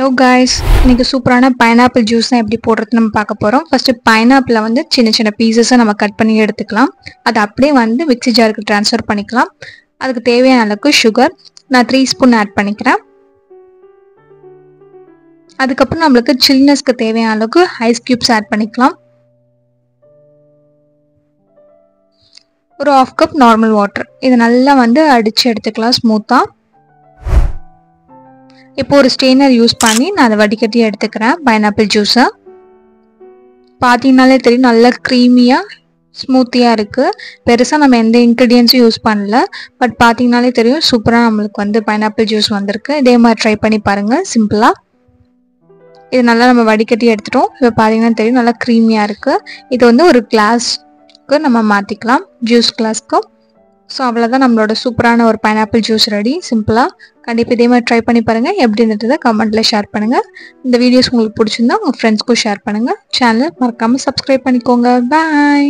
Hello guys, இன்னைக்கு சூப்பரான pineapple juice தான் எப்படி போடுறது நம்ம பார்க்க போறோம். ஃபர்ஸ்ட் பைனாப்பிளை வந்து சின்ன சின்ன பீசஸா நம்ம கட் பண்ணி எடுத்துக்கலாம். அது அப்படியே வந்து மிக்ஸி ஜாருக்கு ட்ரான்ஸ்ஃபர் பண்ணிக்கலாம். அதுக்கு தேவையான அளவுக்கு சுகர் நான் 3 ஸ்பூன் ஆட் பண்ணிக்கிறேன். அதுக்கப்புறம் நம்மளுக்கு சில்னஸ்க்கு தேவையான அளவுக்கு ஐஸ் கியூப்ஸ் ஆட் பண்ணிக்கலாம். ஒரு 1/2 கப் நார்மல் வாட்டர். இது நல்லா வந்து அடிச்சு எடுத்துக்கலாம் ஸ்மூத்தா. இப்போ ஒரு ஸ்ட்ரெயினர் யூஸ் பண்ணி நான் அதை வடிகட்டி எடுத்துக்கிறேன் பைனாப்பிள் ஜூஸை. பார்த்தீங்கனாலே தெரியும் நல்லா க்ரீமியாக ஸ்மூத்தியாக இருக்குது. பெருசாக நம்ம எந்த இன்க்ரீடியன்ஸும் யூஸ் பண்ணல. பட் பார்த்தீங்கனாலே தெரியும் சூப்பராக நம்மளுக்கு வந்து பைனாப்பிள் ஜூஸ் வந்திருக்கு. இதே மாதிரி ட்ரை பண்ணி பாருங்கள் சிம்பிளாக. இது நல்லா நம்ம வடிகட்டி எடுத்துட்டோம். இப்போ பார்த்தீங்கன்னா தெரியும் நல்லா க்ரீமியாக இருக்குது. இது வந்து ஒரு கிளாஸ்க்கு நம்ம மாற்றிக்கலாம், ஜூஸ் கிளாஸ்க்கு. ஸோ அவ்வளோதான், நம்மளோட சூப்பரான ஒரு பைனாப்பிள் ஜூஸ் ரெடி சிம்பிளாக. கண்டிப்பாக இதே மாதிரி ட்ரை பண்ணி பாருங்கள். எப்படி இருந்ததை கமெண்ட்டில் ஷேர் பண்ணுங்கள். இந்த வீடியோஸ் உங்களுக்கு பிடிச்சிருந்தா உங்கள் ஃப்ரெண்ட்ஸ்க்கும் ஷேர் பண்ணுங்கள். சேனலை மறக்காமல் சப்ஸ்கிரைப் பண்ணிக்கோங்க. பாய்.